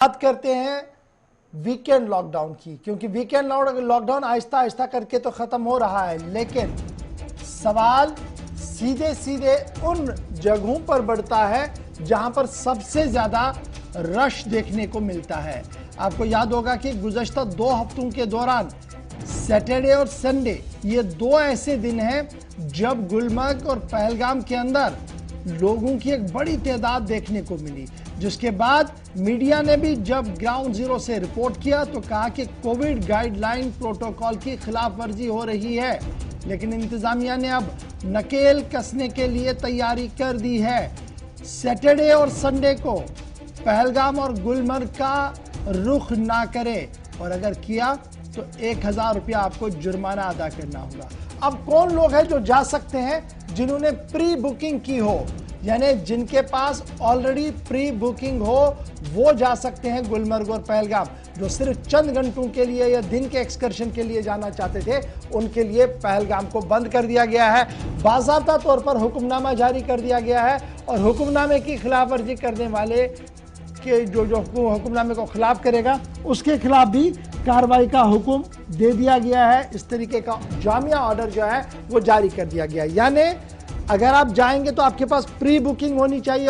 बात करते हैं वीकेंड लॉकडाउन की, क्योंकि वीकेंड लॉकडाउन आहिस्ता आहिस्ता करके तो खत्म हो रहा है, लेकिन सवाल सीधे सीधे उन जगहों पर बढ़ता है जहां पर सबसे ज्यादा रश देखने को मिलता है। आपको याद होगा कि गुज़श्ता 2 हफ्तों के दौरान सैटरडे और संडे ये 2 ऐसे दिन हैं जब गुलमर्ग और पहलगाम के अंदर लोगों की एक बड़ी तादाद देखने को मिली, जिसके बाद मीडिया ने भी जब ग्राउंड जीरो से रिपोर्ट किया तो कहा कि कोविड गाइडलाइन प्रोटोकॉल की खिलाफ वर्जी हो रही है। लेकिन इंतजामिया ने अब नकेल कसने के लिए तैयारी कर दी है। सैटरडे और संडे को पहलगाम और गुलमर्ग का रुख ना करे, और अगर किया तो 1000 रुपया आपको जुर्माना अदा करना होगा। अब कौन लोग हैं जो जा सकते हैं? जिन्होंने प्री बुकिंग की हो, यानी जिनके पास ऑलरेडी प्री बुकिंग हो, वो जा सकते हैं गुलमर्ग और पहलगाम। जो सिर्फ चंद घंटों के लिए या दिन के एक्सकर्शन के लिए जाना चाहते थे, उनके लिए पहलगाम को बंद कर दिया गया है। बाज़ाब्ता तौर पर हुक्मनामा जारी कर दिया गया है, और हुक्मनामे की खिलाफ वर्जी करने वाले के जो हुक्मनामे को खिलाफ करेगा उसके खिलाफ भी कार्रवाई का हुक्म दे दिया गया है। इस तरीके का जामिया ऑर्डर जो है वो जारी कर दिया गया है। यानी अगर आप जाएंगे तो आपके पास प्री बुकिंग होनी चाहिए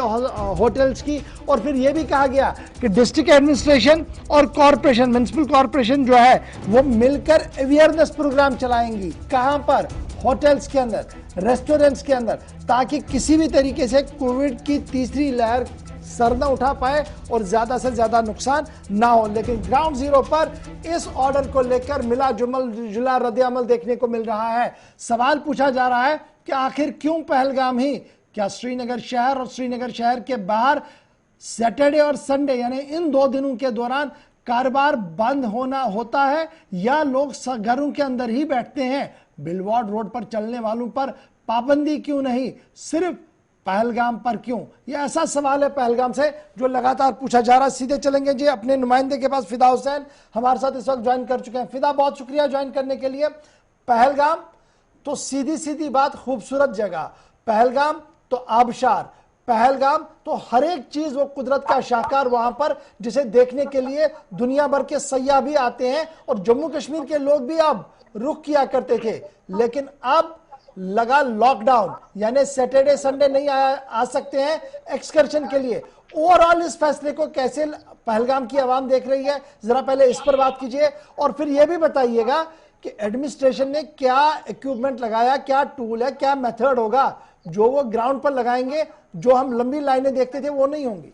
होटल्स की। और फिर यह भी कहा गया कि डिस्ट्रिक्ट एडमिनिस्ट्रेशन और कॉरपोरेशन, म्युनिसिपल कॉरपोरेशन जो है वो मिलकर अवेयरनेस प्रोग्राम चलाएंगी। कहां पर? होटल्स के अंदर, रेस्टोरेंट्स के अंदर, ताकि किसी भी तरीके से कोविड की तीसरी लहर सर न उठा पाए और ज्यादा से ज्यादा नुकसान ना हो। लेकिन ग्राउंड जीरो पर इस ऑर्डर को लेकर मिला जुला रद्द-ए-अमल देखने को मिल रहा है। सवाल पूछा जा रहा है कि आखिर क्यों पहलगाम ही? क्या श्रीनगर शहर और श्रीनगर शहर के बाहर सैटरडे और संडे यानी इन 2 दिनों के दौरान कारोबार बंद होता है, या लोग घरों के अंदर ही बैठते हैं? बिलवार्ड रोड पर चलने वालों पर पाबंदी क्यों नहीं, सिर्फ पहलगाम पर क्यों? यह ऐसा सवाल है पहलगाम से जो लगातार पूछा जा रहा है। सीधे चलेंगे जी अपने नुमाइंदे के पास। फिदा हुसैन हमारे साथ इस वक्त ज्वाइन कर चुके हैं। फिदा, बहुत शुक्रिया ज्वाइन करने के लिए। पहलगाम तो सीधी सीधी बात खूबसूरत जगह, पहलगाम तो आबशार, पहलगाम तो हर एक चीज वो कुदरत का शाहकार वहां पर, जिसे देखने के लिए दुनिया भर के सयाह भी आते हैं और जम्मू कश्मीर के लोग भी अब रुख किया करते थे। लेकिन अब लगा लॉकडाउन, यानी सैटरडे संडे नहीं आ सकते हैं एक्सकर्शन के लिए। ओवरऑल इस फैसले को कैसे पहलगाम की आवाम देख रही है, जरा पहले इस पर बात कीजिए। और फिर यह भी बताइएगा कि एडमिनिस्ट्रेशन ने क्या इक्विपमेंट लगाया, क्या टूल है, क्या मेथड होगा जो वो ग्राउंड पर लगाएंगे, जो हम लंबी लाइनें देखते थे वो नहीं होंगी।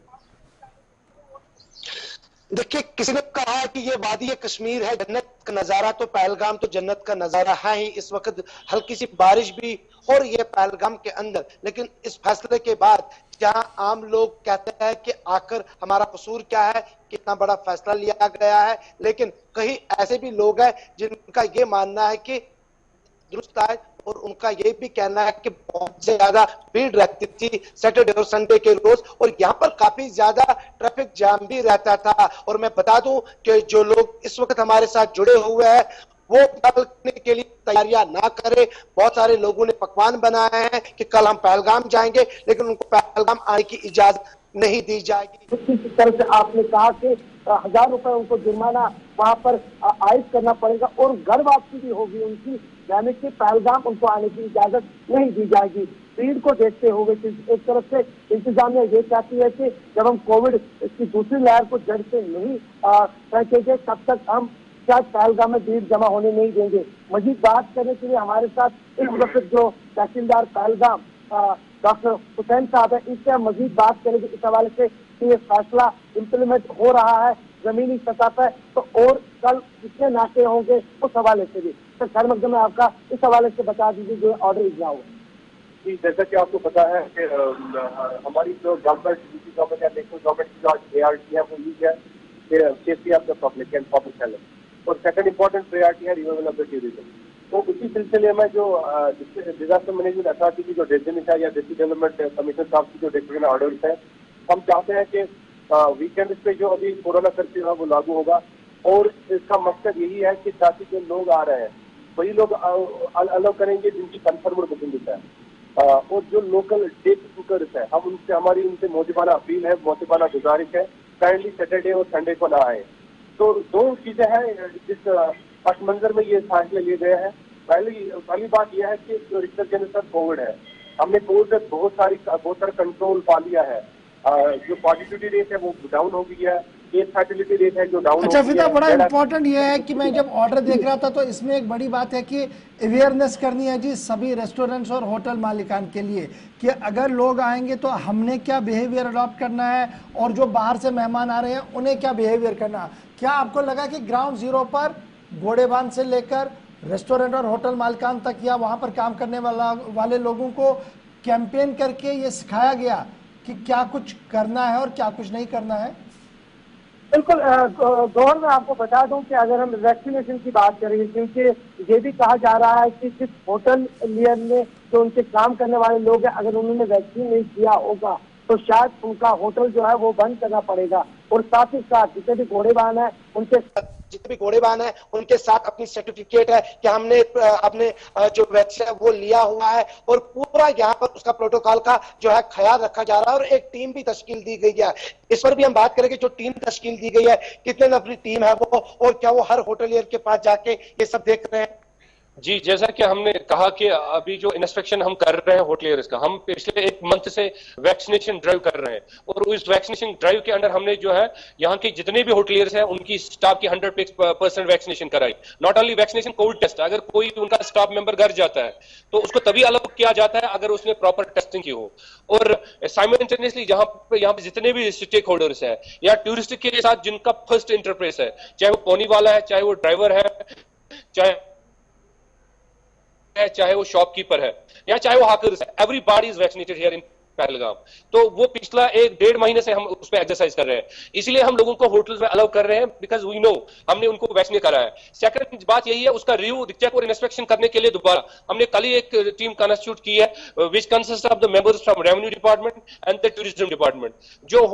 देखिए, किसी ने कहा कि ये वादी कश्मीर है, जन्नत का नजारा, तो पहलगाम तो जन्नत का नजारा है ही। इस वक्त हल्की सी बारिश भी हो रही है पहलगाम के अंदर। लेकिन इस फैसले के बाद जहां आम लोग कहते हैं कि आखिर हमारा कसूर क्या है, कितना बड़ा फैसला लिया गया है, लेकिन कहीं ऐसे भी लोग हैं जिनका ये मानना है कि दुरुस्त है, और उनका ये भी कहना है कि बहुत ज्यादा भीड़ रहती थी सैटरडे और संडे के रोज, और यहाँ पर काफी ज्यादा ट्रैफिक जाम भी रहता था। और मैं बता दूं कि जो लोग इस वक्त हमारे साथ जुड़े हुए हैं वो निकलने के लिए तैयारियां ना करें। बहुत सारे लोगों ने पकवान बनाए हैं कि कल हम पहलगाम जाएंगे, लेकिन उनको पहलगाम आने की इजाजत नहीं दी जाएगी। इस तरह से आपने कहा कि 1000 रुपए उनको जुर्माना वहां पर आयद करना पड़ेगा, और घर वापसी भी होगी उनकी, यानी कि पहलगाम उनको आने की इजाजत नहीं दी जाएगी। भीड़ को देखते हुए एक तरफ से इंतजामिया ये चाहती है कि जब हम कोविड की दूसरी लहर को जड़ से नहीं फेंकेंगे, तब तक हम शायद पहलगाम में भीड़ जमा होने नहीं देंगे। मजीद बात करने के लिए हमारे साथ इस वक्त जो तहसीलदार पहलगाम डॉक्टर हुसैन साहब है, इससे हम मजीद बात करेंगे इस हवाले से कि ये फैसला इम्प्लीमेंट हो रहा है जमीनी सतह पर, तो और कल कितने नाके होंगे उस हवाले से भी। तो खैर मकदम में आपका इस हवाले से बता दीजिए जो ऑर्डर इजरा हुआ। जी, जैसा कि आपको पता है कि हमारी जो गवर्नमेंट, गवर्नमेंट या नेशनल गवर्नमेंट की जो आज प्रायोरिटी है वो ये है कि safety of the public and public health, और सेकंड इंपॉर्टेंट प्रायोरिटी है रिवाइवल ऑफ द टूरिज्म। तो उसी सिलसिले में जो डिजास्टर मैनेजमेंट अथॉरिटी की जो डेजिग्नेशन है या डिस्ट्रिक्ट डेवलपमेंट कमिश्नर साहब की जो डेजिग्नेशन ऑर्डर्स है, हम चाहते हैं कि वीकेंड पे जो अभी कोरोना कर्फ्यू है वो लागू होगा, और इसका मकसद यही है कि ताकि जो लोग आ रहे हैं वही लोग अलाउ करेंगे जिनकी कन्फर्म्ड बुकिंग है, और जो लोकल डे बुकर्स है हम उनसे, हमारी उनसे मोजिबाना अपील है, मोजिबाना गुजारिश है काइंडली सैटरडे और संडे को ना आए। तो दो चीजें हैं जिस पट मंजर में ये फैसले लिए गए हैं। पहली बात यह है कि जो रिक्टर जनरल कोविड है, हमने कोविड पे बहुत सारा कंट्रोल पा लिया है। जो पॉजिटिविटी रेट है वो डाउन हो गई है, केस फैटिलिटी रेट है जो डाउन अच्छा हो गई फिदा, है। बड़ा इंपॉर्टेंट ये है कि मैं जब ऑर्डर देख रहा था तो इसमें एक बड़ी बात है कि अवेयरनेस करनी है जी सभी रेस्टोरेंट्स और होटल मालिकान के लिए कि अगर लोग आएंगे तो हमने क्या बिहेवियर अडॉप्ट करना है और जो बाहर से मेहमान आ रहे हैं उन्हें क्या बिहेवियर करना है। क्या आपको लगा कि ग्राउंड जीरो पर घोड़ेबान से लेकर रेस्टोरेंट और होटल मालिकान तक या वहां पर काम करने वाले लोगों को कैंपेन करके ये सिखाया गया कि क्या कुछ करना है और क्या कुछ नहीं करना है? बिल्कुल गौर मैं आपको बता दूं कि अगर हम वैक्सीनेशन की बात करें, क्योंकि ये भी कहा जा रहा है कि जिस होटल लियर में जो उनके काम करने वाले लोग हैं, अगर उन्होंने वैक्सीन नहीं किया होगा तो शायद उनका होटल जो है वो बंद करना पड़ेगा। और साथ ही साथ जितने भी घोड़ेबान है उनके साथ अपनी सर्टिफिकेट है कि हमने अपने जो वैक्सीन है वो लिया हुआ है और पूरा यहाँ पर उसका प्रोटोकॉल का जो है ख्याल रखा जा रहा है। और एक टीम भी तश्कील दी गई है। इस पर भी हम बात करें कि जो टीम तश्कील दी गई है, कितने नफरी टीम है वो, और क्या वो हर होटलियर के पास जाके ये सब देख रहे हैं। जी, जैसा कि हमने कहा कि अभी जो इंस्पेक्शन हम कर रहे हैं होटलियर्स का, हम पिछले एक मंथ से वैक्सीनेशन ड्राइव कर रहे हैं और उस वैक्सीनेशन ड्राइव के अंदर हमने जो है यहाँ के जितने भी होटलियर्स हैं उनकी स्टाफ की 100% वैक्सीनेशन कराई। Not only vaccination, covid test. अगर कोई उनका स्टाफ मेंबर घर जाता है तो उसको तभी अलाउ किया जाता है अगर उसने प्रॉपर टेस्टिंग की हो। और साइमल्टेनियसली यहाँ पे जितने भी स्टेक होल्डर्स हैं या टूरिस्ट के साथ जिनका फर्स्ट इंटरफेस है, चाहे वो पोनी वाला है, चाहे वो ड्राइवर है, चाहे वो शॉपकीपर है या चाहे वो हाकर्स है, everybody is vaccinated here in Pahalgam. तो वो पिछला 1-1.5 महीने से हम उस पर एक्सरसाइज कर रहे हैं, इसीलिए हम लोगों को होटल्स में अलाउ कर रहे हैं, बिकॉज वी नो हमने उनको वैक्सीनेट करा है। सेकंड बात यही है, उसका रिव्यू, चेक और इंस्पेक्शन करने के लिए दोबारा हमने कल ही एक टीम कॉन्स्टिट्यूट की है which consist of the members from revenue department and the tourism department, जो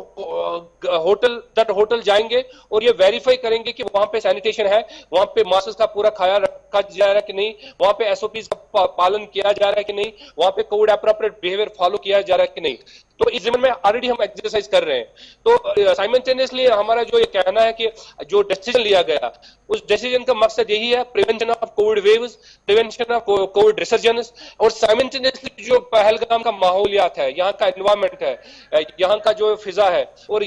होटल जाएंगे और ये वेरीफाई करेंगे कि वहां पे सैनिटेशन है, वहां पे मास्क का पूरा ख्याल रखा जा रहा है कि नहीं, वहां पे एसओपीज का पालन किया जा रहा है कि नहीं, वहां पे कोविड एप्रोप्रिएट बिहेवियर फॉलो किया जा रहा है कि नहीं। तो इस जिम्मे में ऑलरेडी हम एक्सरसाइज कर रहे हैं। तो साइमल्टेनियसली हमारा जो ये कहना है कि जो डिसीजन लिया गया, उस डिसीजन का मकसद यही है, prevention of Covid waves, prevention of Covid resurgence, और साइमल्टेनियसली जो पहलगाम का माहौलियात है, यहाँ का एनवायरमेंट है, यहाँ का जो फिजा है, और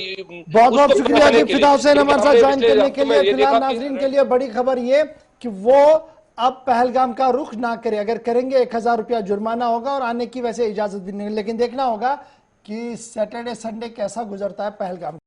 बहुत बहुत शुक्रिया जी फिदा हुसैन हमारे साथ ज्वाइन करने के लिए। फिलहाल नाजरीन के लिए बड़ी खबर ये कि वो अब पहलगाम का रुख ना करे, अगर करेंगे 1000 रुपया जुर्माना होगा और आने की वैसे इजाजत भी नहीं, लेकिन देखना होगा कि सैटरडे संडे कैसा गुजरता है पहलगाम।